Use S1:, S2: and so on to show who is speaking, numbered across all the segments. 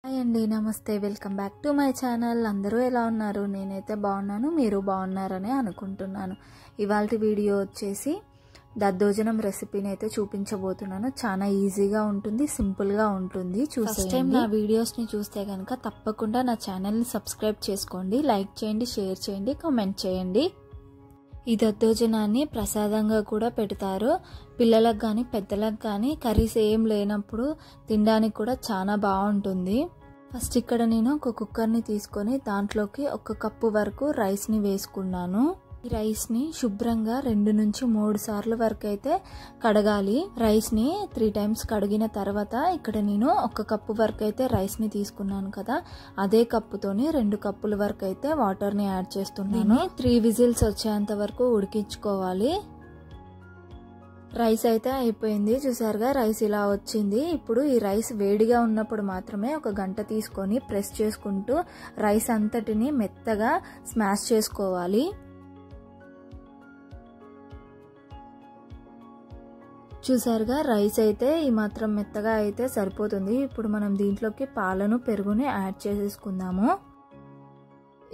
S1: Hi అండి, నమస్తే. Welcome back to my channel. అందరూ ఎలా ఉన్నారు? నేనైతే బాగున్నాను, మీరు బాగున్నారని అనుకుంటున్నాను. ఇవాల్టి వీడియో వచ్చేసి దద్దోజనం రెసిపీని అయితే చూపించబోతున్నాను. చాలా ఈజీగా ఉంటుంది, సింపుల్గా ఉంటుంది. ఫస్ట్ టైం నా వీడియోస్ని చూస్తే కనుక తప్పకుండా నా ఛానల్ని సబ్స్క్రైబ్ చేసుకోండి, లైక్ చేయండి, షేర్ చేయండి, కామెంట్ చేయండి. ఈ దద్దోజనాన్ని ప్రసాదంగా కూడా పెడతారు. పిల్లలకు కానీ పెద్దలకు కానీ కర్రీస్ ఏం లేనప్పుడు తినడానికి కూడా చాలా బాగుంటుంది. ఫస్ట్ ఇక్కడ నేను ఒక కుక్కర్ని తీసుకొని దాంట్లోకి 1 కప్పు వరకు రైస్ని వేసుకున్నాను. ఈ రైస్ని శుభ్రంగా 2 నుంచి 3 సార్లు వరకు అయితే కడగాలి. రైస్ని 3 టైమ్స్ కడిగిన తర్వాత ఇక్కడ నేను 1 కప్పు వరకు అయితే రైస్ని తీసుకున్నాను కదా, అదే కప్పుతోని 2 కప్పుల వరకు అయితే వాటర్ని యాడ్ చేస్తున్నాను. 3 విజిల్స్ వచ్చేంత వరకు ఉడికించుకోవాలి. రైస్ అయితే అయిపోయింది, చూసారుగా రైస్ ఇలా వచ్చింది. ఇప్పుడు ఈ రైస్ వేడిగా ఉన్నప్పుడు మాత్రమే 1 గంట తీసుకొని ప్రెస్ చేసుకుంటూ రైస్ అంతటిని మెత్తగా స్మాష్ చేసుకోవాలి. చూసారుగా రైస్ అయితే ఈ మాత్రం మెత్తగా అయితే సరిపోతుంది. ఇప్పుడు మనం దీంట్లోకి పాలను పెరుగుని యాడ్ చేసేసుకుందాము.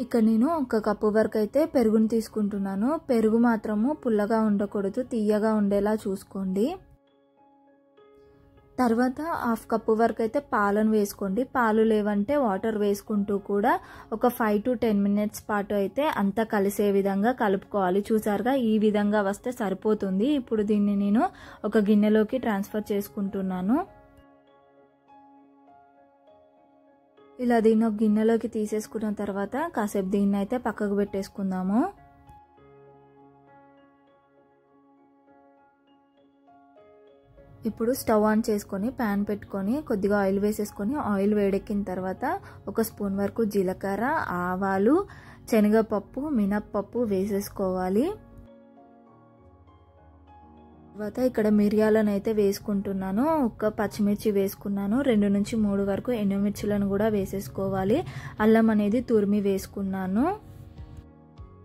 S1: ఇక్కడ నేను 1 కప్పు వరకు అయితే పెరుగుని తీసుకుంటున్నాను. పెరుగు మాత్రము పుల్లగా ఉండకూడదు, తీయగా ఉండేలా చూసుకోండి. తర్వాత 1/2 కప్పు వరకు అయితే పాలను వేసుకోండి. పాలు లేవంటే వాటర్ వేసుకుంటూ కూడా ఒక 5 to 10 మినిట్స్ పాటు అయితే అంతా కలిసే విధంగా కలుపుకోవాలి. చూసారుగా ఈ విధంగా వస్తే సరిపోతుంది. ఇప్పుడు దీన్ని నేను ఒక గిన్నెలోకి ట్రాన్స్ఫర్ చేసుకుంటున్నాను. ఇలా దీన్ని ఒక గిన్నెలోకి తీసేసుకున్న తర్వాత కాసేపు దీన్ని అయితే పక్కకు పెట్టేసుకుందాము. ఇప్పుడు స్టవ్ ఆన్ చేసుకొని ప్యాన్ పెట్టుకొని కొద్దిగా ఆయిల్ వేసేసుకొని ఆయిల్ వేడెక్కిన తర్వాత 1 స్పూన్ వరకు జీలకర్ర, ఆవాలు, శనగపప్పు, మినప్పప్పు వేసేసుకోవాలి. తర్వాత ఇక్కడ మిరియాలను అయితే వేసుకుంటున్నాను. 1 పచ్చిమిర్చి వేసుకున్నాను. 2 నుంచి 3 వరకు ఎండుమిర్చిలను కూడా వేసేసుకోవాలి. అల్లం అనేది తురిమి వేసుకున్నాను.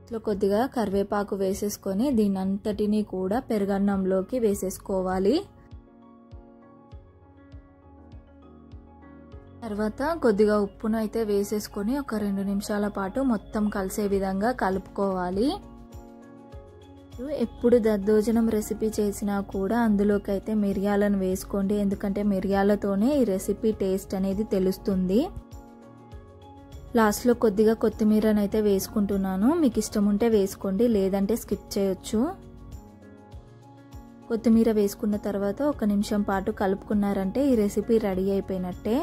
S1: ఇట్లా కొద్దిగా కరివేపాకు వేసేసుకొని దీని అంతటిని కూడా పెరుగన్నంలోకి వేసేసుకోవాలి. తర్వాత కొద్దిగా ఉప్పును అయితే వేసేసుకొని ఒక 2 నిమిషాల పాటు మొత్తం కలిసే విధంగా కలుపుకోవాలి. ఎప్పుడు దద్దోజనం రెసిపీ చేసినా కూడా అందులోకి అయితే మిరియాలను వేసుకోండి, ఎందుకంటే మిరియాలతోనే ఈ రెసిపీ టేస్ట్ అనేది తెలుస్తుంది. లాస్ట్లో కొద్దిగా కొత్తిమీరని అయితే వేసుకుంటున్నాను. మీకు ఇష్టం ఉంటే వేసుకోండి, లేదంటే స్కిప్ చేయొచ్చు. కొత్తిమీర వేసుకున్న తర్వాత 1 నిమిషం పాటు కలుపుకున్నారంటే ఈ రెసిపీ రెడీ అయిపోయినట్టే.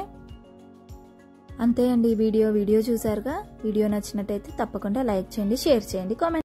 S1: అంతే అండి. వీడియో చూసారుగా. వీడియో నచ్చినట్టయితే తప్పకుండా లైక్ చేయండి, షేర్ చేయండి, కామెంట్